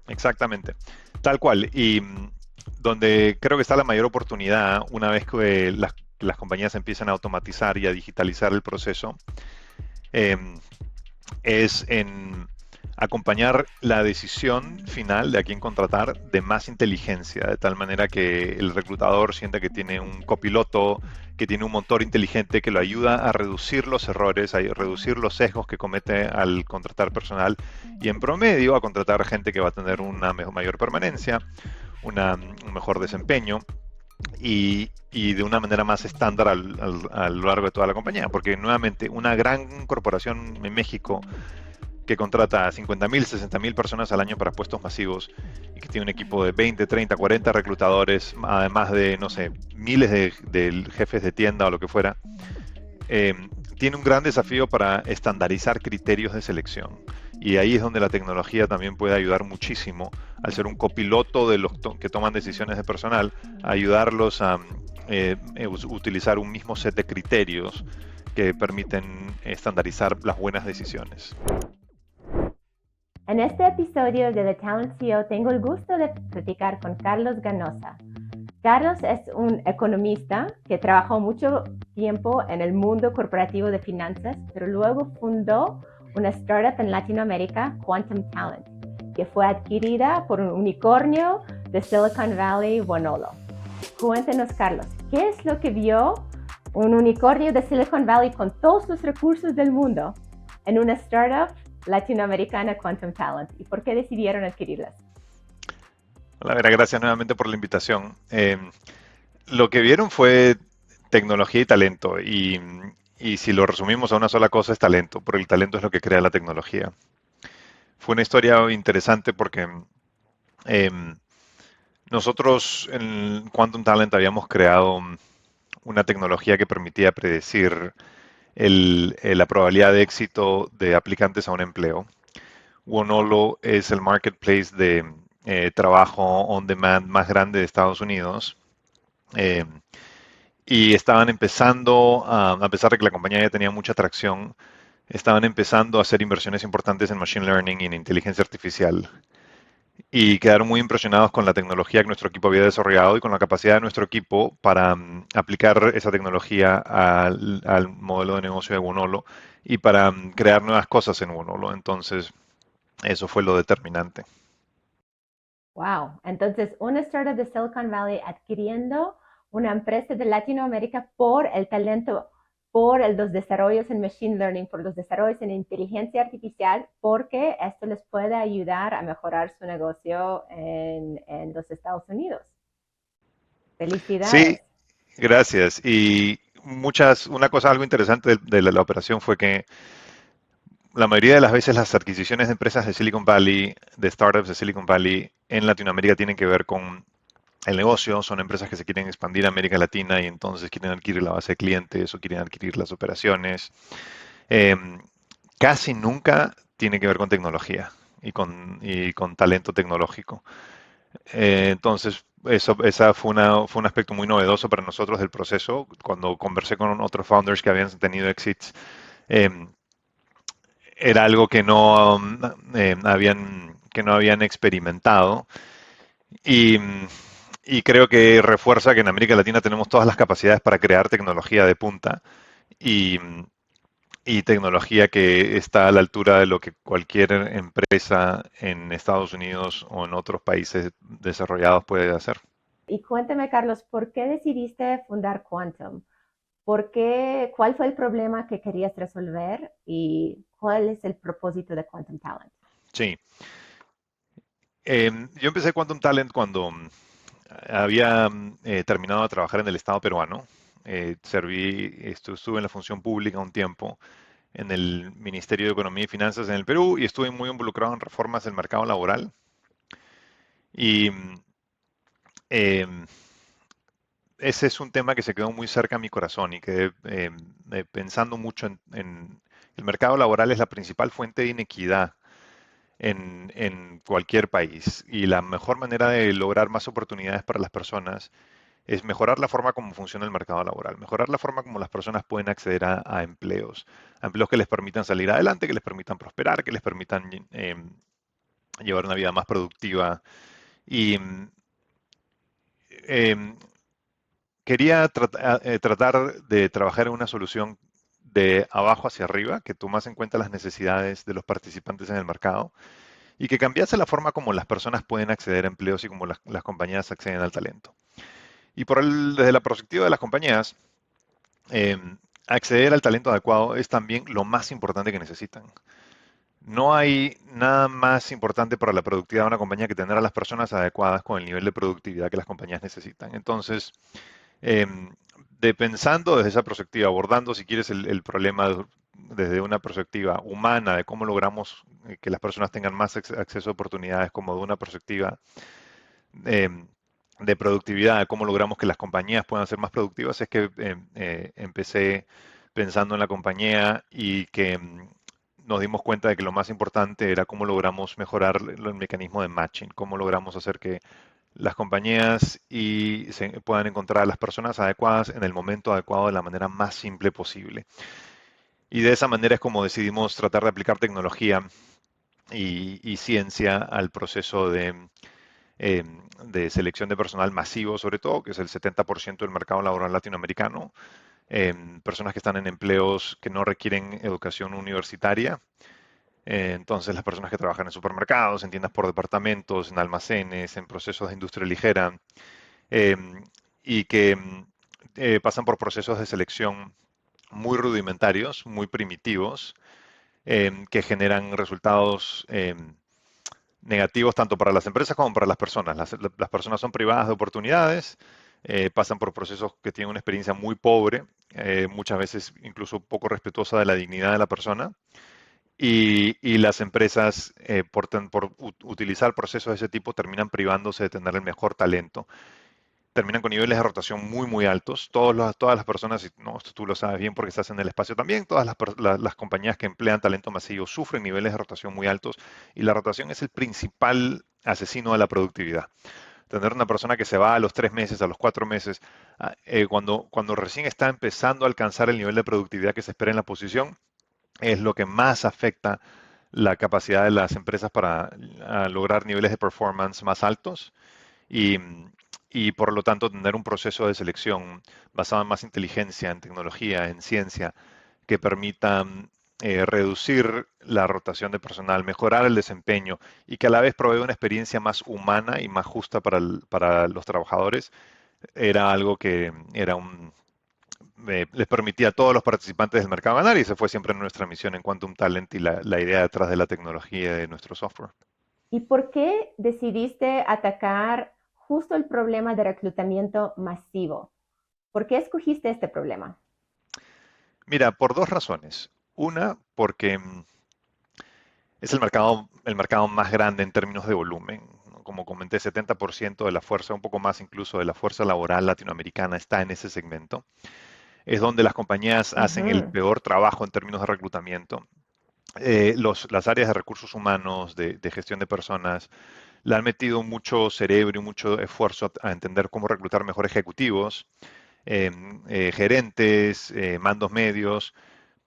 exactamente, tal cual. Y donde creo que está la mayor oportunidad, una vez que las compañías empiezan a automatizar y a digitalizar el proceso, eh, es en acompañar la decisión final de a quién contratar de más inteligencia, de tal manera que el reclutador sienta que tiene un copiloto, que tiene un motor inteligente que lo ayuda a reducir los errores, a reducir los sesgos que comete al contratar personal y en promedio a contratar gente que va a tener una mayor permanencia, un mejor desempeño y de una manera más estándar a lo largo de toda la compañía. Porque nuevamente, una gran corporación en México que contrata a 50.000, 60.000 personas al año para puestos masivos y que tiene un equipo de 20, 30, 40 reclutadores, además de, no sé, miles de jefes de tienda o lo que fuera, eh, tiene un gran desafío para estandarizar criterios de selección. Y ahí es donde la tecnología también puede ayudar muchísimo al ser un copiloto de los que toman decisiones de personal, a ayudarlos a utilizar un mismo set de criterios que permiten estandarizar las buenas decisiones. En este episodio de The Talent CEO tengo el gusto de platicar con Carlos Ganosa. Carlos es un economista que trabajó mucho tiempo en el mundo corporativo de finanzas, pero luego fundó una startup en Latinoamérica, Quantum Talent, que fue adquirida por un unicornio de Silicon Valley, Bonolo. Cuéntenos, Carlos, ¿qué es lo que vio un unicornio de Silicon Valley con todos los recursos del mundo en una startup latinoamericana, Quantum Talent, y por qué decidieron adquirirlas? Hola, Vera, gracias nuevamente por la invitación. Lo que vieron fue tecnología y talento, y si lo resumimos a una sola cosa es talento, porque el talento es lo que crea la tecnología. Fue una historia interesante porque em, nosotros en Quantum Talent habíamos creado una tecnología que permitía predecir la probabilidad de éxito de aplicantes a un empleo. Wonolo es el marketplace de trabajo on demand más grande de Estados Unidos. Eh, y estaban empezando, a pesar de que la compañía ya tenía mucha atracción, estaban empezando a hacer inversiones importantes en Machine Learning y en inteligencia artificial. Y quedaron muy impresionados con la tecnología que nuestro equipo había desarrollado y con la capacidad de nuestro equipo para aplicar esa tecnología al modelo de negocio de Wonolo y para crear nuevas cosas en Wonolo. Entonces, eso fue lo determinante. Wow, entonces una startup de Silicon Valley adquiriendo una empresa de Latinoamérica por el talento, por los desarrollos en Machine Learning, por los desarrollos en inteligencia artificial, porque esto les puede ayudar a mejorar su negocio en los Estados Unidos. Sí, Felicidades. gracias. Y una cosa algo interesante de la operación fue que la mayoría de las veces las adquisiciones de empresas de Silicon Valley, de startups de Silicon Valley en Latinoamérica tienen que ver con el negocio, son empresas que se quieren expandir a América Latina y entonces quieren adquirir la base de clientes o quieren adquirir las operaciones. Eh, Casi nunca tiene que ver con tecnología y con talento tecnológico. Entonces, esa fue un aspecto muy novedoso para nosotros del proceso. Cuando conversé con otros founders que habían tenido exits, eh, era algo que no habían experimentado y, y creo que refuerza que en América Latina tenemos todas las capacidades para crear tecnología de punta y, y tecnología que está a la altura de lo que cualquier empresa en Estados Unidos o en otros países desarrollados puede hacer. Y cuéntame, Carlos, ¿por qué decidiste fundar Quantum? ¿Por qué, ¿Cuál fue el problema que querías resolver y cuál es el propósito de Quantum Talent? Sí. Yo empecé Quantum Talent cuando había terminado de trabajar en el Estado peruano. Estuve en la función pública un tiempo en el Ministerio de Economía y Finanzas en el Perú y estuve muy involucrado en reformas del mercado laboral. Y em, ese es un tema que se quedó muy cerca a mi corazón y quedé pensando mucho en el mercado laboral es la principal fuente de inequidad en cualquier país y la mejor manera de lograr más oportunidades para las personas es mejorar la forma como funciona el mercado laboral, mejorar la forma como las personas pueden acceder a empleos que les permitan salir adelante, que les permitan prosperar, que les permitan llevar una vida más productiva. Y em, quería tratar de trabajar en una solución de abajo hacia arriba, que tomase en cuenta las necesidades de los participantes en el mercado y que cambiase la forma como las personas pueden acceder a empleos y como las compañías acceden al talento. Y desde la perspectiva de las compañías, eh, acceder al talento adecuado es también lo más importante que necesitan. No hay nada más importante para la productividad de una compañía que tener a las personas adecuadas con el nivel de productividad que las compañías necesitan. Entonces, eh, pensando desde esa perspectiva, abordando, si quieres, el problema desde una perspectiva humana de cómo logramos que las personas tengan más acceso a oportunidades, como de una perspectiva eh, de productividad, de cómo logramos que las compañías puedan ser más productivas, es que empecé pensando en la compañía y que nos dimos cuenta de que lo más importante era cómo logramos mejorar el mecanismo de matching, cómo logramos hacer que las compañías puedan encontrar a las personas adecuadas en el momento adecuado de la manera más simple posible. Y de esa manera es como decidimos tratar de aplicar tecnología y ciencia al proceso eh, de selección de personal masivo, sobre todo, que es el 70% del mercado laboral latinoamericano, personas que están en empleos que no requieren educación universitaria. Entonces, las personas que trabajan en supermercados, en tiendas por departamentos, en almacenes, en procesos de industria ligera, eh, y que pasan por procesos de selección muy rudimentarios, muy primitivos, que generan resultados negativos tanto para las empresas como para las personas. Las personas son privadas de oportunidades, pasan por procesos que tienen una experiencia muy pobre, muchas veces incluso poco respetuosa de la dignidad de la persona. Y las empresas, por utilizar procesos de ese tipo, terminan privándose de tener el mejor talento, terminan con niveles de rotación muy, muy altos. Todas las personas, y no, esto tú lo sabes bien porque estás en el espacio también, todas las compañías que emplean talento masivo sufren niveles de rotación muy altos y la rotación es el principal asesino de la productividad. Tener una persona que se va a los 3 meses, a los 4 meses, cuando recién está empezando a alcanzar el nivel de productividad que se espera en la posición, es lo que más afecta la capacidad de las empresas para lograr niveles de performance más altos y, y por lo tanto tener un proceso de selección basado en más inteligencia, en tecnología, en ciencia, que permita reducir la rotación de personal, mejorar el desempeño y que a la vez provee una experiencia más humana y más justa para los trabajadores, era algo que les permitía a todos los participantes del mercado ganar y esa fue siempre nuestra misión en Quantum Talent y la idea detrás de la tecnología de nuestro software. ¿Y por qué decidiste atacar justo el problema de reclutamiento masivo? ¿Por qué escogiste este problema? Mira, por dos razones. Una, porque es el mercado más grande en términos de volumen, ¿no? Como comenté, 70% de la fuerza, un poco más incluso de la fuerza laboral latinoamericana está en ese segmento. Es donde las compañías hacen el Ujú. peor trabajo en términos de reclutamiento. Las áreas de recursos humanos, de gestión de personas, le han metido mucho cerebro y mucho esfuerzo a entender cómo reclutar mejor ejecutivos, gerentes, mandos medios,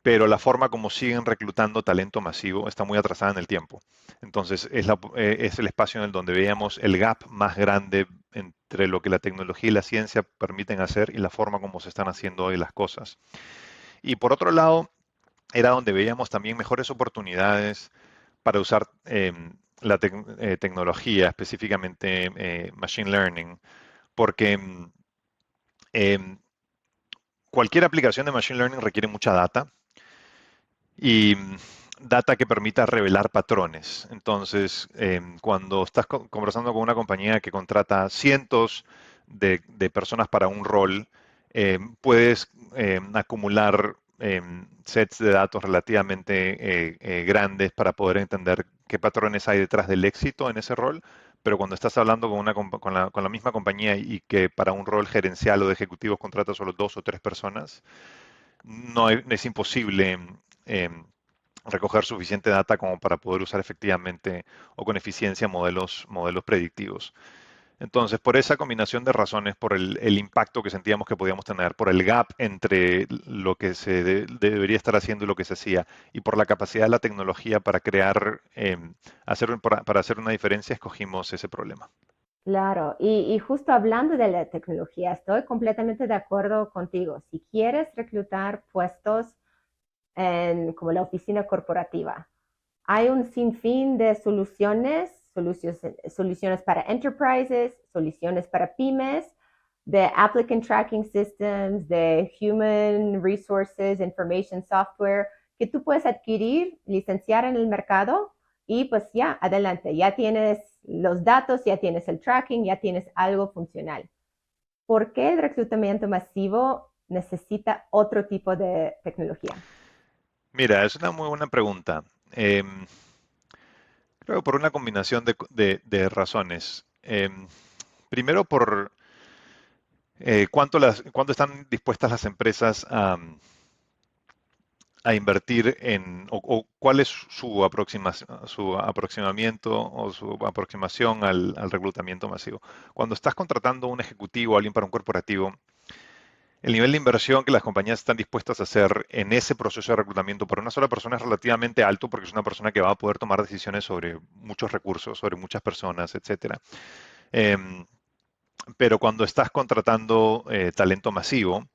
pero la forma como siguen reclutando talento masivo está muy atrasada en el tiempo. Entonces, es el espacio en el donde veíamos el gap más grande entre lo que la tecnología y la ciencia permiten hacer y la forma como se están haciendo hoy las cosas. Y por otro lado, era donde veíamos también mejores oportunidades para usar la tecnología, específicamente Machine Learning, porque em, cualquier aplicación de Machine Learning requiere mucha data y data que permita revelar patrones. Entonces, cuando estás conversando con una compañía que contrata cientos de personas para un rol, puedes acumular sets de datos relativamente grandes para poder entender qué patrones hay detrás del éxito en ese rol. Pero cuando estás hablando con la misma compañía y que para un rol gerencial o de ejecutivos contrata solo 2 o 3 personas, no es imposible em, recoger suficiente data como para poder usar efectivamente o con eficiencia modelos predictivos. Entonces, por esa combinación de razones, por el impacto que sentíamos que podíamos tener, por el gap entre lo que debería estar haciendo y lo que se hacía, y por la capacidad de la tecnología para crear, para hacer una diferencia, escogimos ese problema. Claro, y justo hablando de la tecnología, estoy completamente de acuerdo contigo. Si quieres reclutar puestos en como la oficina corporativa, hay un sinfín de soluciones para enterprises, soluciones para pymes, de applicant tracking systems, de human resources, information software, que tú puedes adquirir, licenciar en el mercado y pues ya, adelante, ya tienes los datos, ya tienes el tracking, ya tienes algo funcional. ¿Por qué el reclutamiento masivo necesita otro tipo de tecnología? Mira, es una muy buena pregunta. Creo que por una combinación de razones. Primero, por cuánto están dispuestas las empresas a invertir o cuál es su aproximamiento o su aproximación al reclutamiento masivo. Cuando estás contratando un ejecutivo o alguien para un corporativo, el nivel de inversión que las compañías están dispuestas a hacer en ese proceso de reclutamiento para una sola persona es relativamente alto porque es una persona que va a poder tomar decisiones sobre muchos recursos, sobre muchas personas, etcétera. Em, pero cuando estás contratando talento masivo,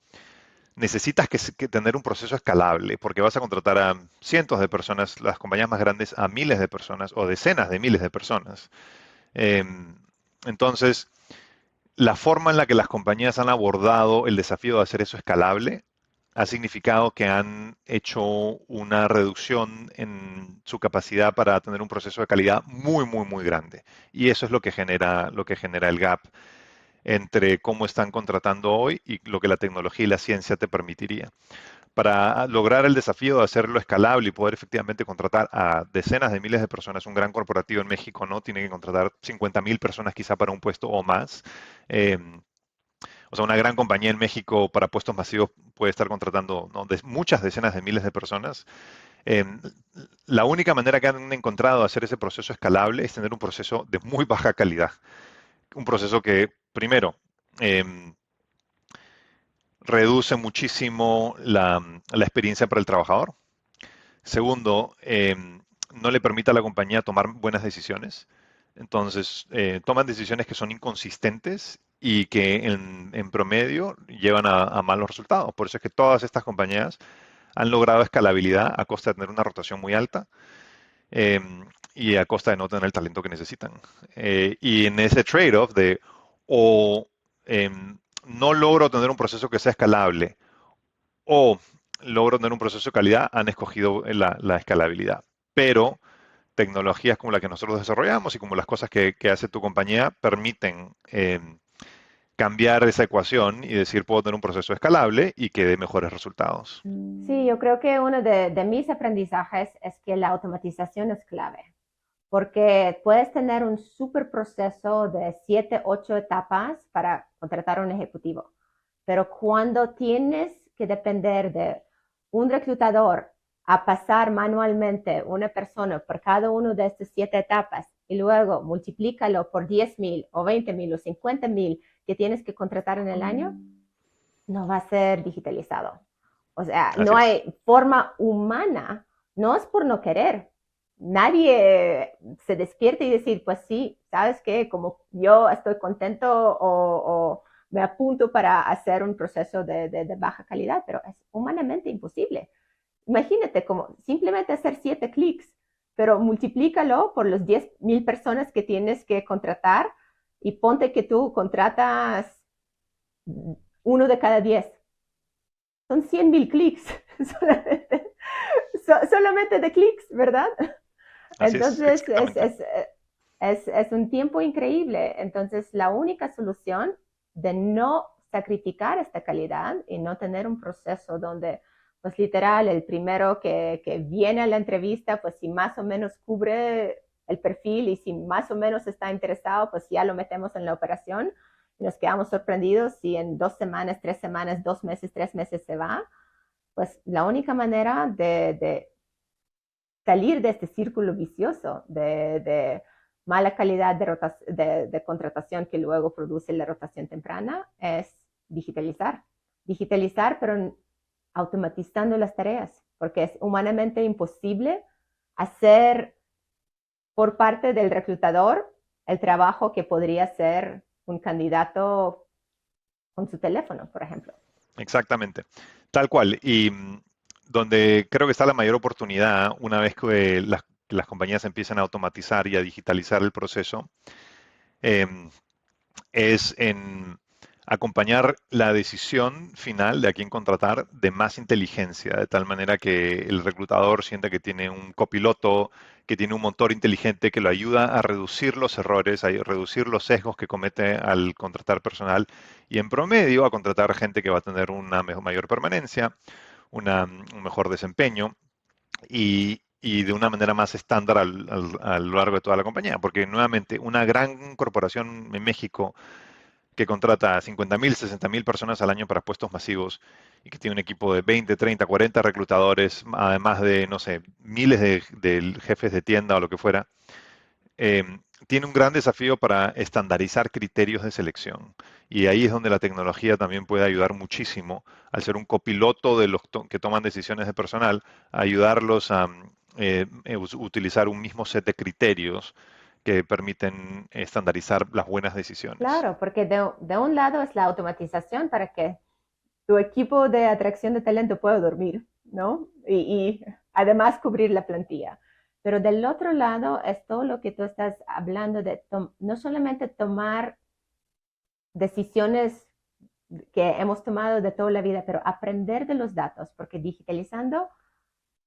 necesitas que tener un proceso escalable, porque vas a contratar a cientos de personas, las compañías más grandes a miles de personas o decenas de miles de personas. Entonces, la forma en la que las compañías han abordado el desafío de hacer eso escalable ha significado que han hecho una reducción en su capacidad para tener un proceso de calidad muy, muy, muy grande. Y eso es lo que genera el gap entre cómo están contratando hoy y lo que la tecnología y la ciencia te permitiría. Para lograr el desafío de hacerlo escalable y poder efectivamente contratar a decenas de miles de personas, un gran corporativo en México no tiene que contratar 50,000 personas quizá para un puesto o más. Eh, o sea, una gran compañía en México para puestos masivos puede estar contratando, ¿no?, muchas decenas de miles de personas. Eh, la única manera que han encontrado de hacer ese proceso escalable es tener un proceso de muy baja calidad. Un proceso que, primero, eh, reduce muchísimo la experiencia para el trabajador. Segundo, no le permite a la compañía tomar buenas decisiones. Entonces, toman decisiones que son inconsistentes y que en promedio llevan a malos resultados. Por eso es que todas estas compañías han logrado escalabilidad a costa de tener una rotación muy alta eh, y a costa de no tener el talento que necesitan. Y en ese trade-off de o no logro tener un proceso que sea escalable o logro tener un proceso de calidad, han escogido la escalabilidad. Pero tecnologías como la que nosotros desarrollamos y como las cosas que hace tu compañía permiten cambiar esa ecuación y decir puedo tener un proceso escalable y que dé mejores resultados. Sí, yo creo que uno de mis aprendizajes es que la automatización es clave, porque puedes tener un súper proceso de 7, 8 etapas para contratar a un ejecutivo, pero cuando tienes que depender de un reclutador a pasar manualmente una persona por cada una de estas 7 etapas y luego multiplícalo por 10,000 o 20,000 o 50,000 que tienes que contratar en el año, no va a ser digitalizado. O sea, Así no es. hay forma humana, no es por no querer. Nadie se despierta y decir, pues sí, ¿sabes qué? Como yo estoy contento o me apunto para hacer un proceso de baja calidad, pero es humanamente imposible. Imagínate como simplemente hacer 7 clics, pero multiplícalo por los 10,000 personas que tienes que contratar y ponte que tú contratas uno de cada 10. Son 100,000 clics solamente, solamente de clics, ¿verdad? Así es, Entonces exactamente. es un tiempo increíble. Entonces la única solución de no sacrificar esta calidad y no tener un proceso donde, pues literal, el primero que viene a la entrevista, pues si más o menos cubre el perfil y si más o menos está interesado, pues ya lo metemos en la operación y nos quedamos sorprendidos si en 2 semanas, 3 semanas, 2 meses, 3 meses se va. Pues la única manera de salir de este círculo vicioso, de mala calidad de contratación que luego produce la rotación temprana, es digitalizar. Digitalizar, pero automatizando las tareas, porque es humanamente imposible hacer por parte del reclutador el trabajo que podría hacer un candidato con su teléfono, por ejemplo. Exactamente, tal cual. Y donde creo que está la mayor oportunidad una vez que las compañías empiezan a automatizar y a digitalizar el proceso, em, es en acompañar la decisión final de a quién contratar de más inteligencia, de tal manera que el reclutador sienta que tiene un copiloto, que tiene un motor inteligente que lo ayuda a reducir los errores, a reducir los sesgos que comete al contratar personal y en promedio a contratar gente que va a tener una mayor permanencia, un mejor desempeño y de una manera más estándar a lo largo de toda la compañía. Porque nuevamente, una gran corporación en México que contrata a 50.000, 60.000 personas al año para puestos masivos y que tiene un equipo de 20, 30, 40 reclutadores, además de, no sé, miles de jefes de tienda o lo que fuera, eh, tiene un gran desafío para estandarizar criterios de selección. Y ahí es donde la tecnología también puede ayudar muchísimo, al ser un copiloto de los que toman decisiones de personal, a ayudarlos a utilizar un mismo set de criterios que permiten estandarizar las buenas decisiones. Claro, porque de un lado es la automatización para que tu equipo de atracción de talento pueda dormir, ¿no? Y además cubrir la plantilla. Pero del otro lado es todo lo que tú estás hablando de no solamente tomar decisiones que hemos tomado de toda la vida, pero aprender de los datos, porque digitalizando,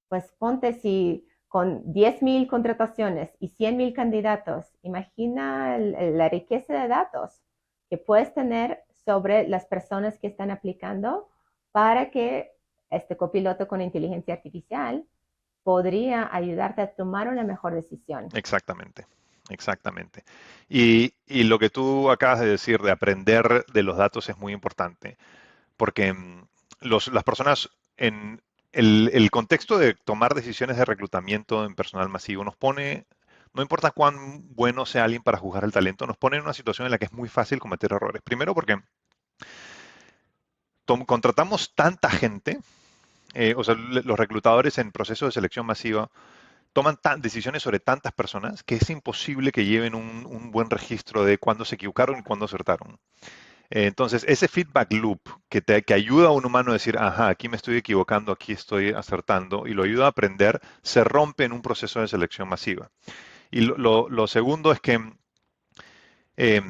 pues ponte si con 10,000 contrataciones y 100,000 candidatos, imagina la riqueza de datos que puedes tener sobre las personas que están aplicando para que este copiloto con inteligencia artificial podría ayudarte a tomar una mejor decisión. Exactamente, exactamente. Y lo que tú acabas de decir de aprender de los datos es muy importante, porque las personas en el contexto de tomar decisiones de reclutamiento en personal masivo nos pone, no importa cuán bueno sea alguien para juzgar el talento, nos pone en una situación en la que es muy fácil cometer errores. Primero porque contratamos tanta gente, o sea, los reclutadores en procesos de selección masiva toman decisiones sobre tantas personas que es imposible que lleven un buen registro de cuándo se equivocaron y cuándo acertaron. Entonces, ese feedback loop que ayuda a un humano a decir, ajá, aquí me estoy equivocando, aquí estoy acertando, y lo ayuda a aprender, se rompe en un proceso de selección masiva. Y lo segundo es que eh,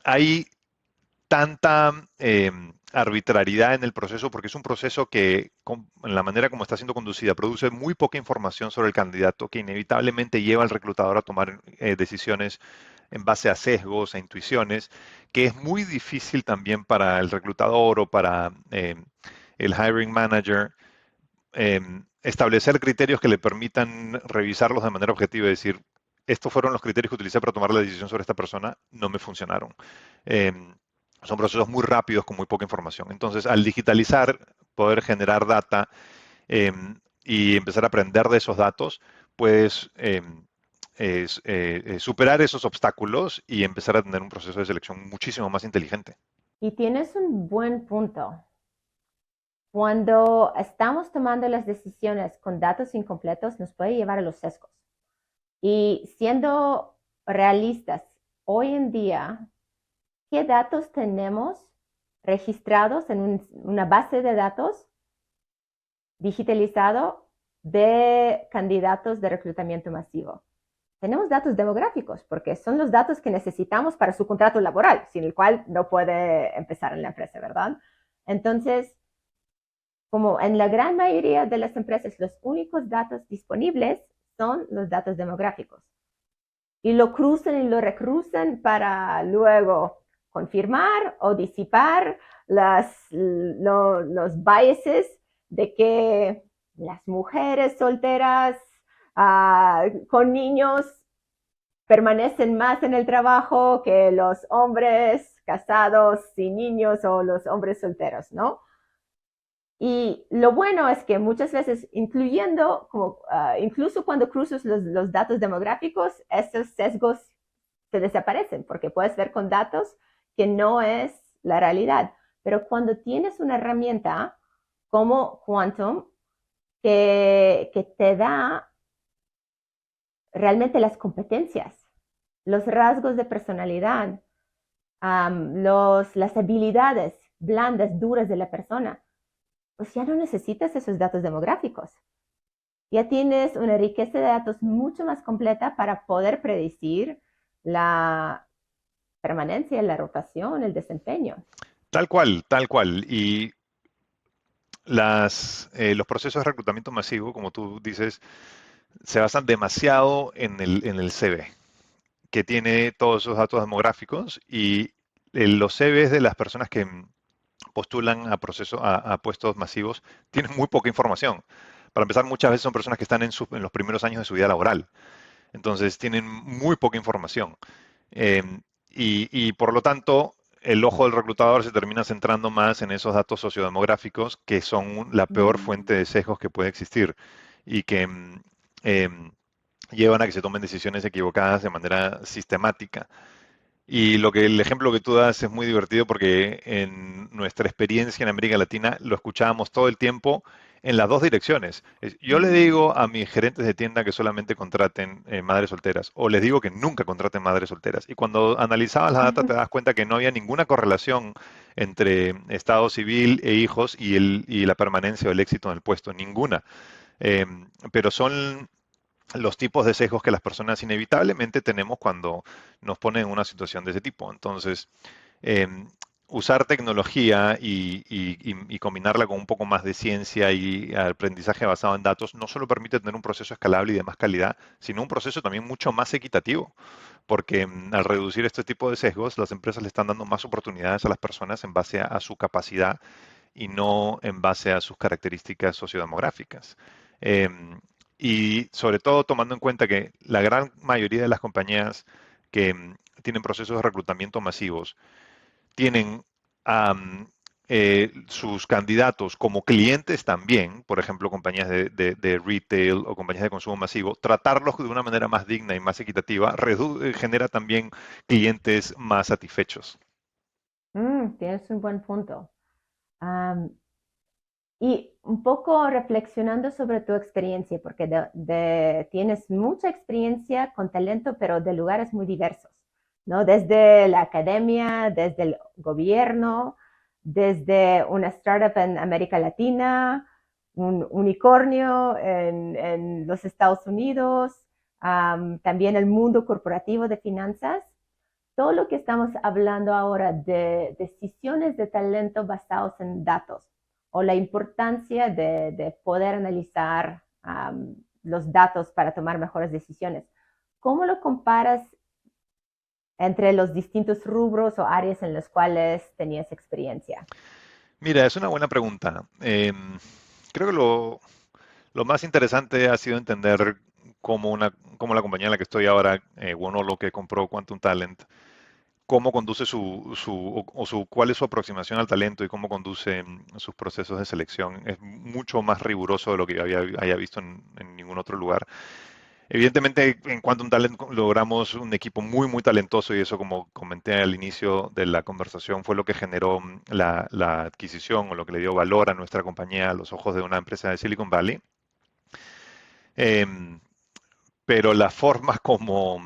hay tanta arbitrariedad en el proceso porque es un proceso que, en la manera como está siendo conducida, produce muy poca información sobre el candidato que inevitablemente lleva al reclutador a tomar decisiones en base a sesgos, a intuiciones, que es muy difícil también para el reclutador o para el hiring manager establecer criterios que le permitan revisarlos de manera objetiva y decir, estos fueron los criterios que utilicé para tomar la decisión sobre esta persona, no me funcionaron. Eh, son procesos muy rápidos con muy poca información. Entonces, al digitalizar, poder generar data eh, y empezar a aprender de esos datos, puedes superar esos obstáculos y empezar a tener un proceso de selección muchísimo más inteligente. Y tienes un buen punto. Cuando estamos tomando las decisiones con datos incompletos, nos puede llevar a los sesgos. Y siendo realistas, hoy en día, ¿qué datos tenemos registrados en una base de datos digitalizado de candidatos de reclutamiento masivo? Tenemos datos demográficos, porque son los datos que necesitamos para su contrato laboral, sin el cual no puede empezar en la empresa, ¿verdad? Entonces, como en la gran mayoría de las empresas, los únicos datos disponibles son los datos demográficos. Y lo cruzan y lo recruzan para luego confirmar o disipar los biases de que las mujeres solteras con niños permanecen más en el trabajo que los hombres casados sin niños o los hombres solteros, ¿no? Y lo bueno es que muchas veces, incluyendo, como, incluso cuando cruzas los datos demográficos, estos sesgos se desaparecen, porque puedes ver con datos que no es la realidad. Pero cuando tienes una herramienta como Quantum, que te da realmente las competencias, los rasgos de personalidad, las habilidades blandas, duras de la persona, pues ya no necesitas esos datos demográficos. Ya tienes una riqueza de datos mucho más completa para poder predecir la permanencia, la rotación, el desempeño. Tal cual, tal cual. Y los procesos de reclutamiento masivo, como tú dices, se basan demasiado en el CV, que tiene todos esos datos demográficos y los CVs de las personas que postulan a puestos masivos tienen muy poca información. Para empezar, muchas veces son personas que están en los primeros años de su vida laboral, entonces tienen muy poca información. Eh, y por lo tanto, el ojo del reclutador se termina centrando más en esos datos sociodemográficos que son la peor fuente de sesgos que puede existir y que em, llevan a que se tomen decisiones equivocadas de manera sistemática. Y el ejemplo que tú das es muy divertido porque en nuestra experiencia en América Latina lo escuchábamos todo el tiempo en las dos direcciones. Yo le digo a mis gerentes de tienda que solamente contraten madres solteras o les digo que nunca contraten madres solteras. Y cuando analizabas la data te das cuenta que no había ninguna correlación entre estado civil e hijos y la permanencia o el éxito en el puesto, ninguna. Eh, pero son los tipos de sesgos que las personas inevitablemente tenemos cuando nos ponen en una situación de ese tipo. Entonces, eh, usar tecnología y combinarla con un poco más de ciencia y aprendizaje basado en datos no solo permite tener un proceso escalable y de más calidad, sino un proceso también mucho más equitativo, porque al reducir este tipo de sesgos, las empresas le están dando más oportunidades a las personas en base a su capacidad y no en base a sus características sociodemográficas. Em, y sobre todo tomando en cuenta que la gran mayoría de las compañías que tienen procesos de reclutamiento masivos tienen am, sus candidatos como clientes también, por ejemplo, compañías de retail o compañías de consumo masivo, tratarlos de una manera más digna y más equitativa genera también clientes más satisfechos. Tienes un buen punto. Um, y un poco reflexionando sobre tu experiencia, porque tienes mucha experiencia con talento, pero de lugares muy diversos, ¿no? Desde la academia, desde el gobierno, desde una startup en América Latina, un unicornio en los Estados Unidos, también el mundo corporativo de finanzas. Todo lo que estamos hablando ahora de decisiones de talento basados en datos o la importancia de poder analizar los datos para tomar mejores decisiones. ¿Cómo lo comparas entre los distintos rubros o áreas en los cuales tenías experiencia? Mira, es una buena pregunta. Creo que lo más interesante ha sido entender cómo la compañía en la que estoy ahora, Wonolo, que compró Quantum Talent, cómo conduce cuál es su aproximación al talento y cómo conduce sus procesos de selección. Es mucho más riguroso de lo que yo haya visto en ningún otro lugar. Evidentemente, en Quantum Talent logramos un equipo muy, muy talentoso y eso, como comenté al inicio de la conversación, fue lo que generó la adquisición o lo que le dio valor a nuestra compañía a los ojos de una empresa de Silicon Valley. Em, pero la forma como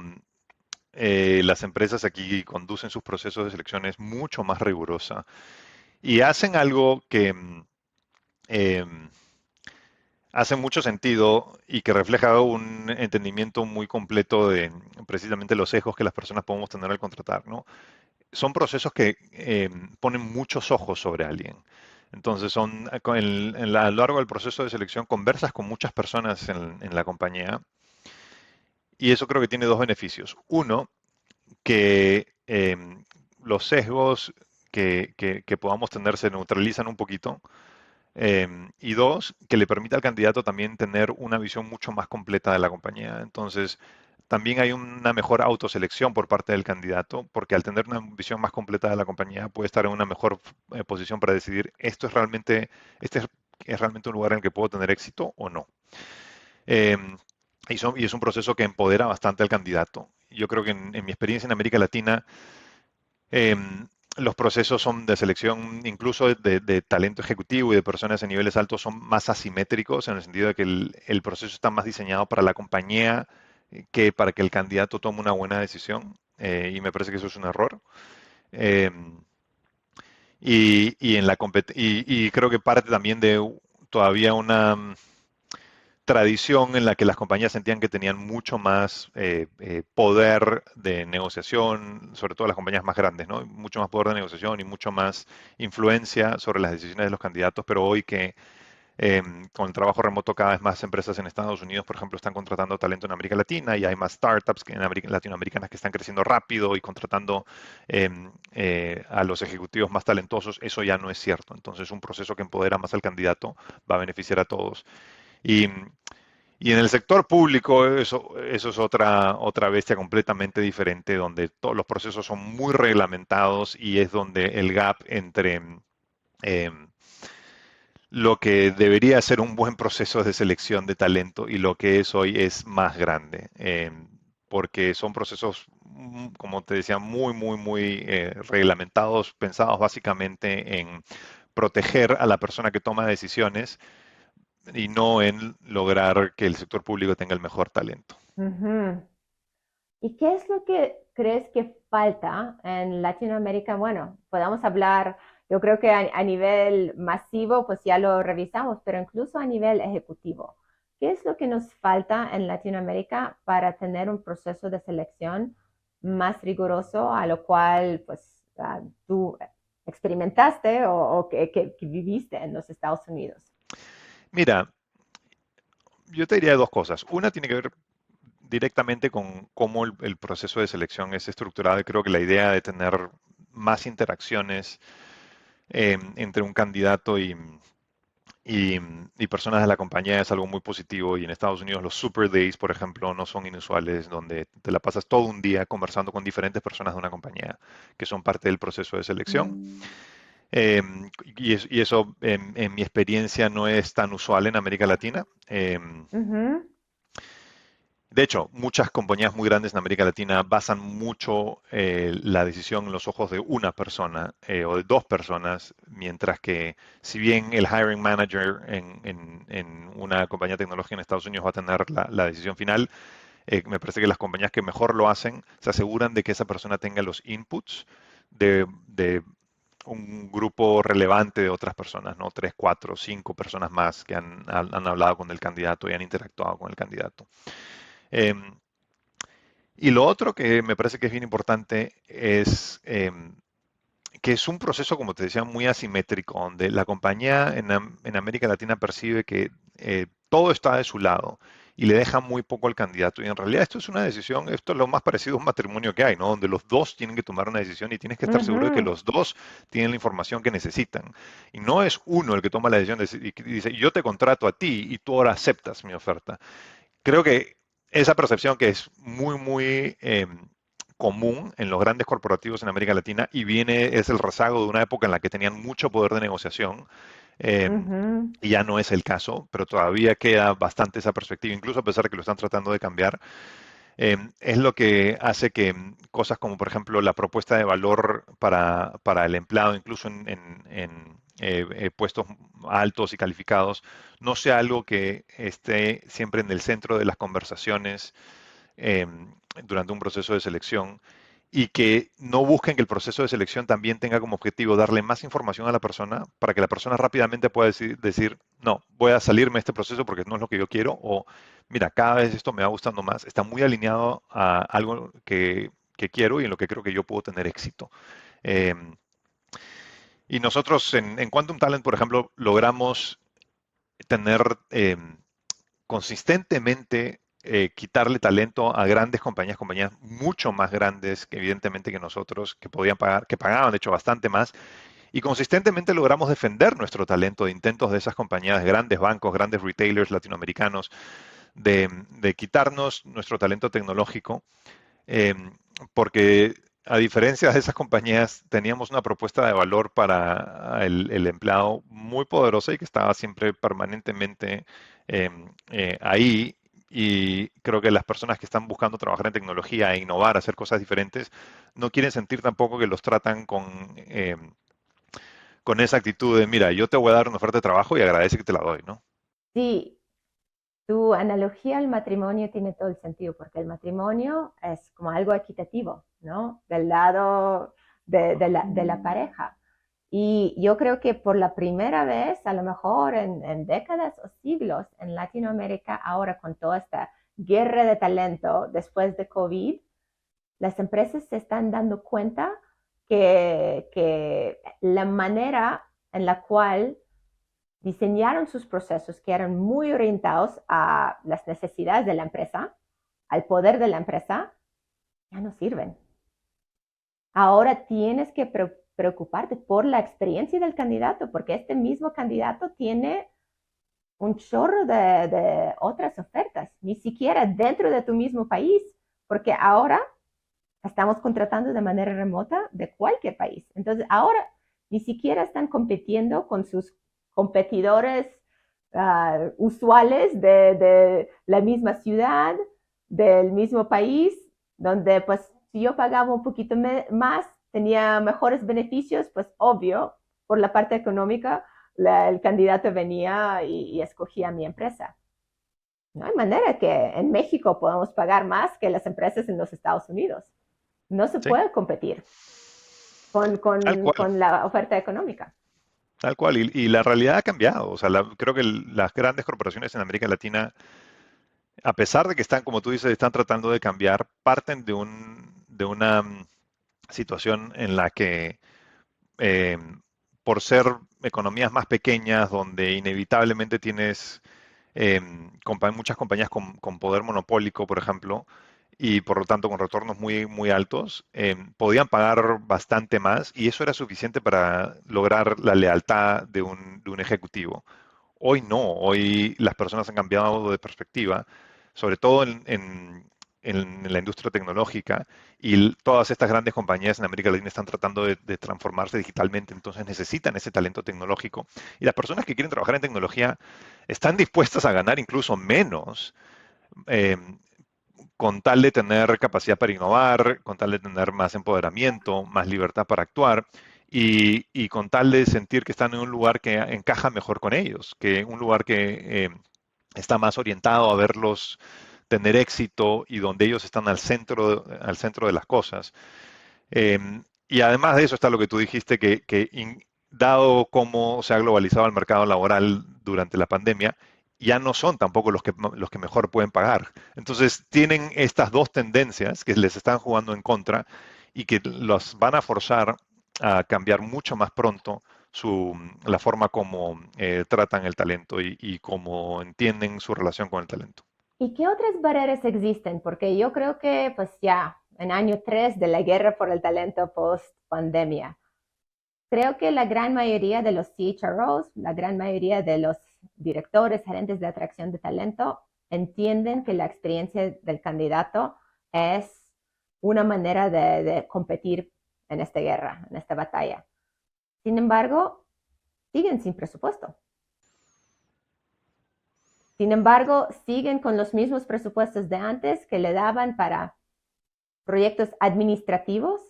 las empresas aquí conducen sus procesos de selección es mucho más rigurosa y hacen algo que em, hace mucho sentido y que refleja un entendimiento muy completo de precisamente los sesgos que las personas podemos tener al contratar, ¿no? Son procesos que ponen muchos ojos sobre alguien. Entonces, a lo largo del proceso de selección conversas con muchas personas en la compañía y eso creo que tiene dos beneficios. Uno, que los sesgos que podamos tener se neutralizan un poquito. Y dos, que le permita al candidato también tener una visión mucho más completa de la compañía. Entonces, también hay una mejor autoselección por parte del candidato, porque al tener una visión más completa de la compañía puede estar en una mejor posición para decidir esto es realmente, este es realmente un lugar en el que puedo tener éxito o no. Eh, y es un proceso que empodera bastante al candidato. Yo creo que en mi experiencia en América Latina, eh, los procesos son de selección, incluso de talento ejecutivo y de personas en niveles altos, son más asimétricos en el sentido de que el proceso está más diseñado para la compañía que para que el candidato tome una buena decisión. Y me parece que eso es un error. Eh, y creo que parte también de todavía una tradición en la que las compañías sentían que tenían mucho más poder de negociación, sobre todo las compañías más grandes, ¿no? Mucho más poder de negociación y mucho más influencia sobre las decisiones de los candidatos, pero hoy que con el trabajo remoto cada vez más empresas en Estados Unidos, por ejemplo, están contratando talento en América Latina y hay más startups latinoamericanas que están creciendo rápido y contratando a los ejecutivos más talentosos, eso ya no es cierto. Entonces, un proceso que empodera más al candidato va a beneficiar a todos. Y, y en el sector público eso es otra bestia completamente diferente, donde todos los procesos son muy reglamentados y es donde el gap entre eh, lo que debería ser un buen proceso de selección de talento y lo que es hoy es más grande, porque son procesos, como te decía, muy reglamentados, pensados básicamente en proteger a la persona que toma decisiones y no en lograr que el sector público tenga el mejor talento. Ujú. ¿Y qué es lo que crees que falta en Latinoamérica? Bueno, podemos hablar, yo creo que a nivel masivo, pues ya lo revisamos, pero incluso a nivel ejecutivo. ¿Qué es lo que nos falta en Latinoamérica para tener un proceso de selección más riguroso, a lo cual pues tú experimentaste o que viviste en los Estados Unidos? Mira, yo te diría dos cosas. Una tiene que ver directamente con cómo el proceso de selección es estructurado y creo que la idea de tener más interacciones entre un candidato y personas de la compañía es algo muy positivo y en Estados Unidos los Super Days, por ejemplo, no son inusuales, donde te la pasas todo un día conversando con diferentes personas de una compañía que son parte del proceso de selección. Eh, y eso, en mi experiencia, no es tan usual en América Latina. Ujú. De hecho, muchas compañías muy grandes en América Latina basan mucho la decisión en los ojos de una persona o de dos personas, mientras que si bien el hiring manager en una compañía tecnológica en Estados Unidos va a tener la decisión final, me parece que las compañías que mejor lo hacen se aseguran de que esa persona tenga los inputs de un grupo relevante de otras personas, ¿no? Tres, cuatro, cinco personas más que han hablado con el candidato y han interactuado con el candidato. Em, y lo otro que me parece que es bien importante es que es un proceso, como te decía, muy asimétrico, donde la compañía en América Latina percibe que todo está de su lado y le deja muy poco al candidato. Y en realidad esto es una decisión, esto es lo más parecido a un matrimonio que hay, ¿no? Donde los dos tienen que tomar una decisión y tienes que estar seguro de que Ujú. los dos tienen la información que necesitan. Y no es uno el que toma la decisión y dice, yo te contrato a ti y tú ahora aceptas mi oferta. Creo que esa percepción que es muy común en los grandes corporativos en América Latina y es el rezago de una época en la que tenían mucho poder de negociación, eh, Ujú. y ya no es el caso, pero todavía queda bastante esa perspectiva, incluso a pesar de que lo están tratando de cambiar. Es lo que hace que cosas como, por ejemplo, la propuesta de valor para el empleado, incluso en puestos altos y calificados, no sea algo que esté siempre en el centro de las conversaciones eh, durante un proceso de selección y que no busquen que el proceso de selección también tenga como objetivo darle más información a la persona para que la persona rápidamente pueda decir, no, voy a salirme de este proceso porque no es lo que yo quiero, o mira, cada vez esto me va gustando más, está muy alineado a algo que quiero y en lo que creo que yo puedo tener éxito. Eh, y nosotros en Quantum Talent, por ejemplo, logramos tener consistentemente quitarle talento a grandes compañías mucho más grandes que evidentemente que nosotros, que podían pagar, que pagaban de hecho bastante más, y consistentemente logramos defender nuestro talento de intentos de esas compañías, grandes bancos, grandes retailers latinoamericanos, de quitarnos nuestro talento tecnológico, eh, porque a diferencia de esas compañías, teníamos una propuesta de valor para el empleado muy poderosa y que estaba siempre permanentemente ahí. Y creo que las personas que están buscando trabajar en tecnología e innovar, hacer cosas diferentes, no quieren sentir tampoco que los tratan con esa actitud de, mira, yo te voy a dar una oferta de trabajo y agradece que te la doy, ¿no? Sí, tu analogía al matrimonio tiene todo el sentido, porque el matrimonio es como algo equitativo, ¿no? Del lado de la pareja. Y yo creo que por la primera vez, a lo mejor en décadas o siglos, en Latinoamérica, ahora con toda esta guerra de talento después de COVID, las empresas se están dando cuenta que la manera en la cual diseñaron sus procesos, que eran muy orientados a las necesidades de la empresa, al poder de la empresa, ya no sirven. Ahora tienes que preocuparte por la experiencia del candidato, porque este mismo candidato tiene un chorro de otras ofertas, ni siquiera dentro de tu mismo país, porque ahora estamos contratando de manera remota de cualquier país. Entonces, ahora ni siquiera están compitiendo con sus competidores usuales de la misma ciudad, del mismo país, donde pues si yo pagaba un poquito más, tenía mejores beneficios, pues obvio, por la parte económica, el candidato venía y escogía mi empresa. No hay manera que en México podamos pagar más que las empresas en los Estados Unidos. No se Sí, puede competir con, tal con, cual. con la oferta económica. Tal cual, y la realidad ha cambiado. O sea, creo que las grandes corporaciones en América Latina, a pesar de que están, como tú dices, están tratando de cambiar, parten de una situación en la que, eh, por ser economías más pequeñas, donde inevitablemente tienes muchas compañías con poder monopólico, por ejemplo, y por lo tanto con retornos muy, muy altos, podían pagar bastante más y eso era suficiente para lograr la lealtad de un ejecutivo. Hoy no, hoy las personas han cambiado de perspectiva, sobre todo en la industria tecnológica, y todas estas grandes compañías en América Latina están tratando de transformarse digitalmente, entonces necesitan ese talento tecnológico. Y las personas que quieren trabajar en tecnología están dispuestas a ganar incluso menos, eh, con tal de tener capacidad para innovar, con tal de tener más empoderamiento, más libertad para actuar y con tal de sentir que están en un lugar que encaja mejor con ellos, que un lugar que está más orientado a verlos tener éxito y donde ellos están al centro de las cosas. Eh, y además de eso está lo que tú dijiste, dado cómo se ha globalizado el mercado laboral durante la pandemia, ya no son tampoco los que mejor pueden pagar. Entonces tienen estas dos tendencias que les están jugando en contra y que los van a forzar a cambiar mucho más pronto la forma como tratan el talento y cómo entienden su relación con el talento. ¿Y qué otras barreras existen? Porque yo creo que pues ya en año 3 de la guerra por el talento post pandemia, creo que la gran mayoría de los CHROs, la gran mayoría de los directores, gerentes de atracción de talento, entienden que la experiencia del candidato es una manera de competir en esta guerra, en esta batalla. Sin embargo, siguen sin presupuesto. Sin embargo, siguen con los mismos presupuestos de antes que le daban para proyectos administrativos,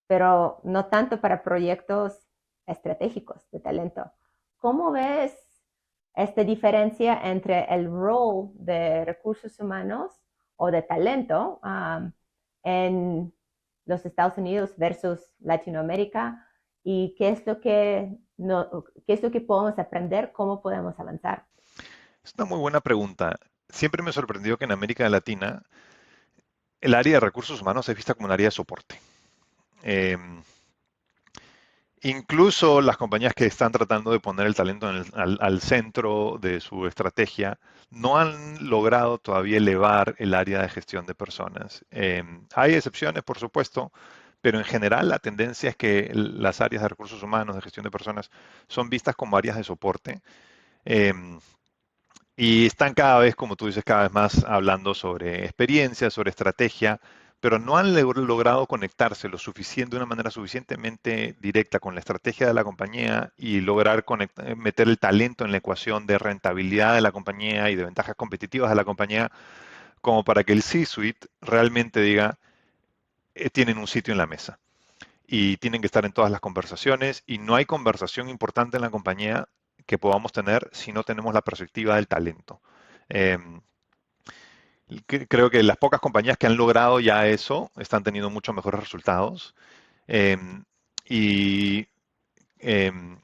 pero no tanto para proyectos estratégicos de talento. ¿Cómo ves esta diferencia entre el rol de recursos humanos o de talento en los Estados Unidos versus Latinoamérica? ¿Y qué es lo que, no, qué es lo que podemos aprender? ¿Cómo podemos avanzar? Es una muy buena pregunta. Siempre me sorprendió que en América Latina el área de recursos humanos es vista como un área de soporte. Eh, Incluso las compañías que están tratando de poner el talento al centro de su estrategia no han logrado todavía elevar el área de gestión de personas. Hay excepciones, por supuesto, pero en general la tendencia es que las áreas de recursos humanos, de gestión de personas, son vistas como áreas de soporte. Em, y están cada vez, como tú dices, cada vez más hablando sobre experiencia, sobre estrategia, pero no han logrado conectarse lo suficiente, de una manera suficientemente directa con la estrategia de la compañía y lograr meter el talento en la ecuación de rentabilidad de la compañía y de ventajas competitivas de la compañía, como para que el C-suite realmente diga, tienen un sitio en la mesa y tienen que estar en todas las conversaciones y no hay conversación importante en la compañía que podamos tener si no tenemos la perspectiva del talento. Em, Creo que las pocas compañías que han logrado ya eso están teniendo mucho mejores resultados. Em, y em,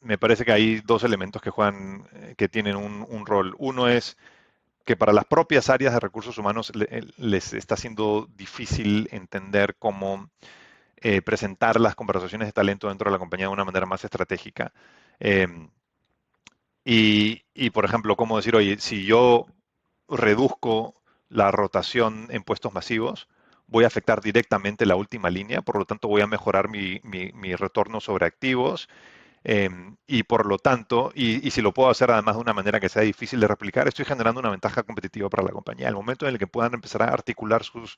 Me parece que hay dos elementos que juegan, que tienen un rol. Uno es que para las propias áreas de recursos humanos les está siendo difícil entender cómo presentar las conversaciones de talento dentro de la compañía de una manera más estratégica. Em, por ejemplo, cómo decir, oye, si yo reduzco la rotación en puestos masivos, voy a afectar directamente la última línea, por lo tanto voy a mejorar mi retorno sobre activos y por lo tanto, y si lo puedo hacer además de una manera que sea difícil de replicar, estoy generando una ventaja competitiva para la compañía. El momento en el que puedan empezar a articular sus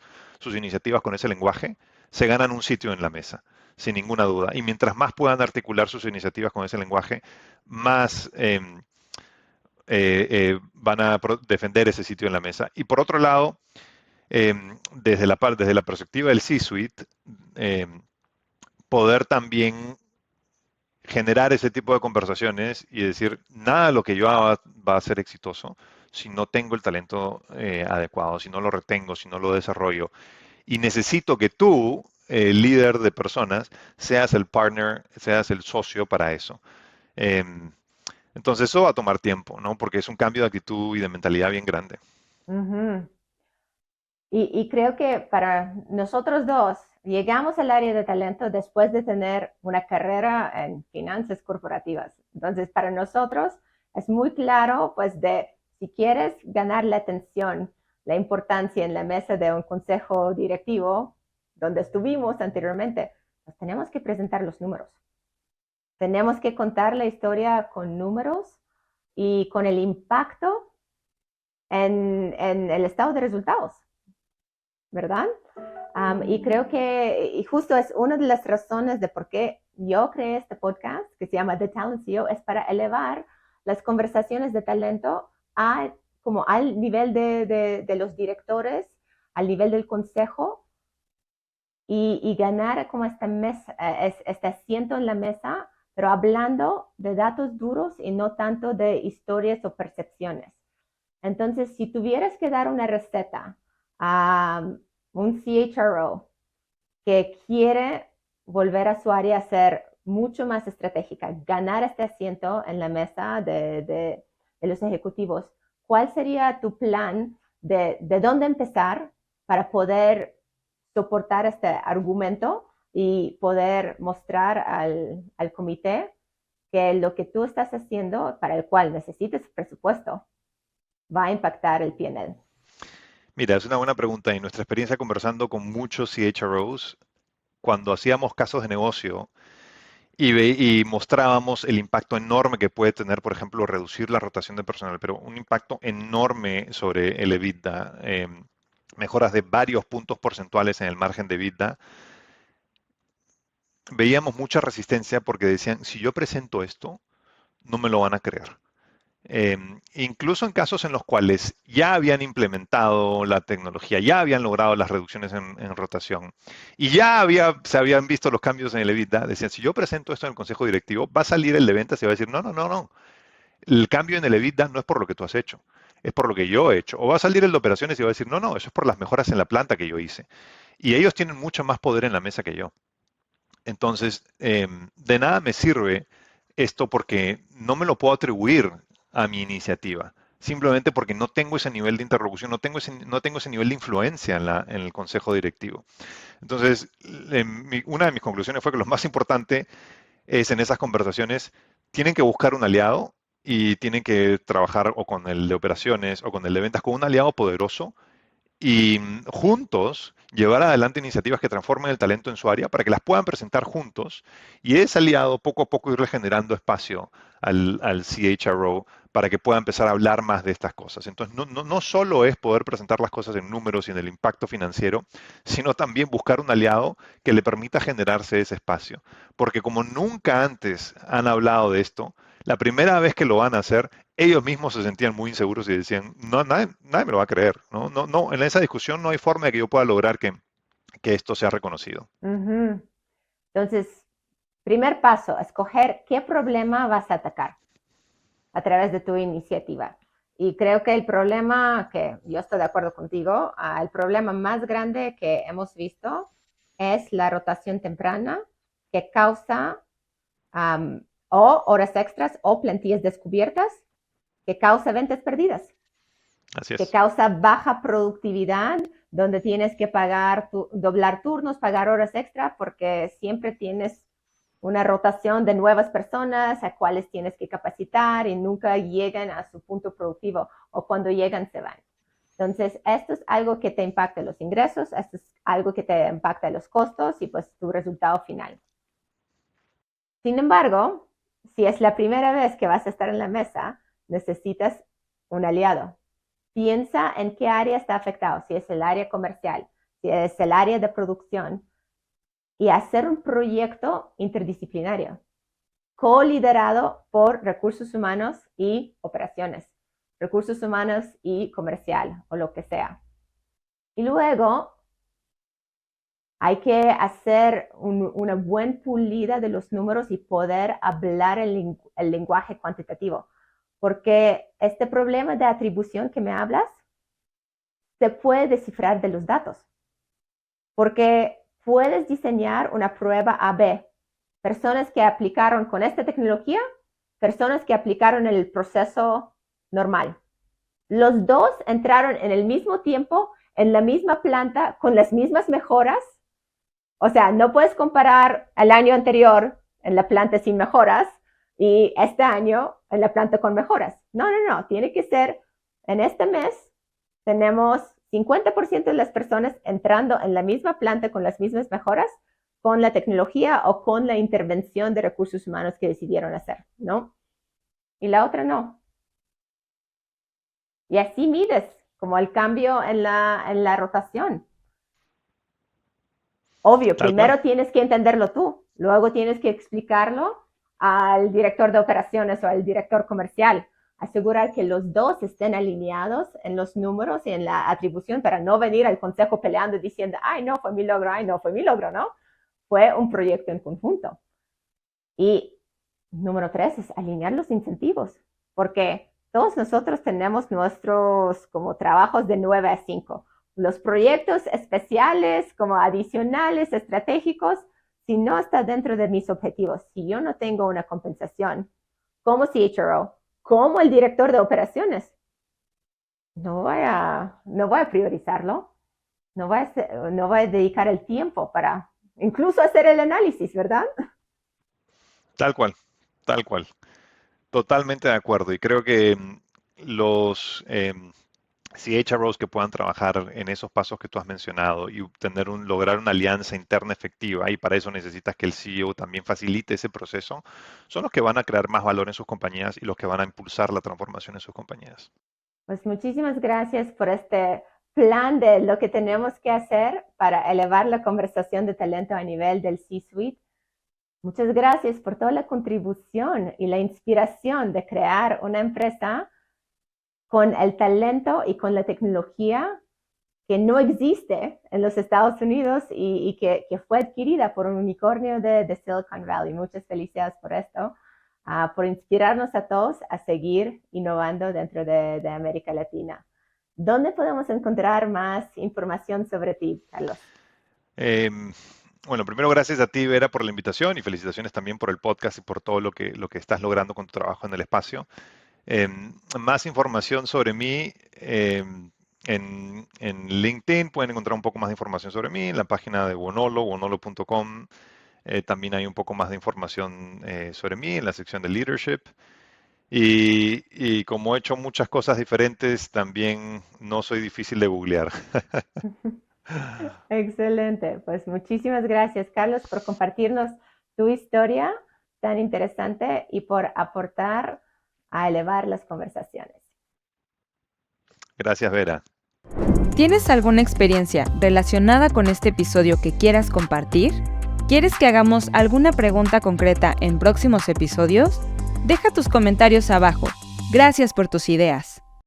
iniciativas con ese lenguaje, se ganan un sitio en la mesa, sin ninguna duda. Y mientras más puedan articular sus iniciativas con ese lenguaje, más van a defender ese sitio en la mesa. Y por otro lado, desde la perspectiva del C-Suite, eh, poder también generar ese tipo de conversaciones y decir, nada de lo que yo haga va a ser exitoso si no tengo el talento adecuado, si no lo retengo, si no lo desarrollo. Y necesito que tú, líder de personas, seas el partner, seas el socio para eso. Em, entonces eso va a tomar tiempo, ¿no? Porque es un cambio de actitud y de mentalidad bien grande. Ujú. Y creo que para nosotros dos, llegamos al área de talento después de tener una carrera en finanzas corporativas. Entonces, para nosotros es muy claro, pues, de si quieres ganar la atención, la importancia en la mesa de un consejo directivo, donde estuvimos anteriormente, pues tenemos que presentar los números. Tenemos que contar la historia con números y con el impacto en el estado de resultados, ¿verdad? Y creo que, y justo es una de las razones de por qué yo creé este podcast que se llama The Talent CEO, es para elevar las conversaciones de talento como al nivel de los directores, al nivel del consejo y ganar como este asiento en la mesa, pero hablando de datos duros y no tanto de historias o percepciones. Entonces, si tuvieras que dar una receta a un CHRO que quiere volver a su área a ser mucho más estratégica, ganar este asiento en la mesa de los ejecutivos, ¿cuál sería tu plan de dónde empezar para poder soportar este argumento y poder mostrar al comité que lo que tú estás haciendo, para el cual necesites presupuesto, va a impactar el PNL? Mira, es una buena pregunta. En nuestra experiencia conversando con muchos CHROs, cuando hacíamos casos de negocio y mostrábamos el impacto enorme que puede tener, por ejemplo, reducir la rotación de personal, pero un impacto enorme sobre el EBITDA, mejoras de varios puntos porcentuales en el margen de EBITDA, veíamos mucha resistencia porque decían, si yo presento esto, no me lo van a creer. Incluso en casos en los cuales ya habían implementado la tecnología, ya habían logrado las reducciones en rotación y se habían visto los cambios en el EBITDA, decían, si yo presento esto en el consejo directivo, va a salir el de ventas y va a decir, no, no, no, no, el cambio en el EBITDA no es por lo que tú has hecho, es por lo que yo he hecho. O va a salir el de operaciones y va a decir, no, no, eso es por las mejoras en la planta que yo hice. Y ellos tienen mucho más poder en la mesa que yo. Entonces, de nada me sirve esto porque no me lo puedo atribuir a mi iniciativa, simplemente porque no tengo ese nivel de interlocución, no tengo ese nivel de influencia en el consejo directivo. Entonces, una de mis conclusiones fue que lo más importante es en esas conversaciones, tienen que buscar un aliado y tienen que trabajar o con el de operaciones o con el de ventas, con un aliado poderoso y juntos llevar adelante iniciativas que transformen el talento en su área para que las puedan presentar juntos y ese aliado poco a poco irle generando espacio al CHRO para que pueda empezar a hablar más de estas cosas. Entonces, no solo es poder presentar las cosas en números y en el impacto financiero, sino también buscar un aliado que le permita generarse ese espacio. Porque como nunca antes han hablado de esto, la primera vez que lo van a hacer, ellos mismos se sentían muy inseguros y decían, no, nadie me lo va a creer. No, en esa discusión no hay forma de que yo pueda lograr que esto sea reconocido. Ujú. Entonces, primer paso, escoger qué problema vas a atacar a través de tu iniciativa. Y creo que el problema, que yo estoy de acuerdo contigo, el problema más grande que hemos visto es la rotación temprana que causa o horas extras o plantillas descubiertas, que causa ventas perdidas, Así que es. causa baja productividad, donde tienes que pagar, doblar turnos, pagar horas extra, porque siempre tienes una rotación de nuevas personas a cuales tienes que capacitar y nunca llegan a su punto productivo o cuando llegan se van. Entonces, esto es algo que te impacta los ingresos, esto es algo que te impacta los costos y pues tu resultado final. Sin embargo, si es la primera vez que vas a estar en la mesa, necesitas un aliado. Piensa en qué área está afectado, si es el área comercial, si es el área de producción, y hacer un proyecto interdisciplinario, co-liderado por recursos humanos y operaciones, recursos humanos y comercial o lo que sea. Y luego hay que hacer una buena pulida de los números y poder hablar el lenguaje cuantitativo, porque este problema de atribución que me hablas se puede descifrar de los datos, porque puedes diseñar una prueba A/B. Personas que aplicaron con esta tecnología, personas que aplicaron el proceso normal. Los dos entraron en el mismo tiempo, en la misma planta, con las mismas mejoras. O sea, no puedes comparar el año anterior en la planta sin mejoras y este año en la planta con mejoras. No. Tiene que ser, en este mes tenemos 50% de las personas entrando en la misma planta con las mismas mejoras, con la tecnología o con la intervención de recursos humanos que decidieron hacer, ¿no? Y la otra no. Y así mides como el cambio en la rotación. Obvio, Tal cual. primero tienes que entenderlo tú, luego tienes que explicarlo al director de operaciones o al director comercial. Asegurar que los dos estén alineados en los números y en la atribución para no venir al consejo peleando y diciendo, ay, no, fue mi logro, ay, no, fue mi logro, ¿no? Fue un proyecto en conjunto. Y número 3 es alinear los incentivos, porque todos nosotros tenemos nuestros como trabajos de 9 a 5. Los proyectos especiales, como adicionales, estratégicos, si no está dentro de mis objetivos, si yo no tengo una compensación, como CHRO, como el director de operaciones, no voy a priorizarlo, no voy a dedicar el tiempo para incluso hacer el análisis, ¿verdad? Tal cual. Tal cual. Totalmente de acuerdo. Y creo que los CHROs que puedan trabajar en esos pasos que tú has mencionado y lograr una alianza interna efectiva, y para eso necesitas que el CEO también facilite ese proceso, son los que van a crear más valor en sus compañías y los que van a impulsar la transformación en sus compañías. Pues muchísimas gracias por este plan de lo que tenemos que hacer para elevar la conversación de talento a nivel del C-Suite. Muchas gracias por toda la contribución y la inspiración de crear una empresa con el talento y con la tecnología que no existe en los Estados Unidos y que fue adquirida por un unicornio de Silicon Valley. Muchas felicidades por esto, por inspirarnos a todos a seguir innovando dentro de América Latina. ¿Dónde podemos encontrar más información sobre ti, Carlos? Em, bueno, primero gracias a ti, Vera, por la invitación y felicitaciones también por el podcast y por todo lo que estás logrando con tu trabajo en el espacio. Más información sobre mí en LinkedIn, pueden encontrar un poco más de información sobre mí en la página de Wonolo, wonolo.com. También hay un poco más de información sobre mí en la sección de Leadership. Y como he hecho muchas cosas diferentes, también no soy difícil de googlear. Excelente. Pues muchísimas gracias, Carlos, por compartirnos tu historia tan interesante y por aportar a elevar las conversaciones. Gracias, Vera. ¿Tienes alguna experiencia relacionada con este episodio que quieras compartir? ¿Quieres que hagamos alguna pregunta concreta en próximos episodios? Deja tus comentarios abajo. Gracias por tus ideas.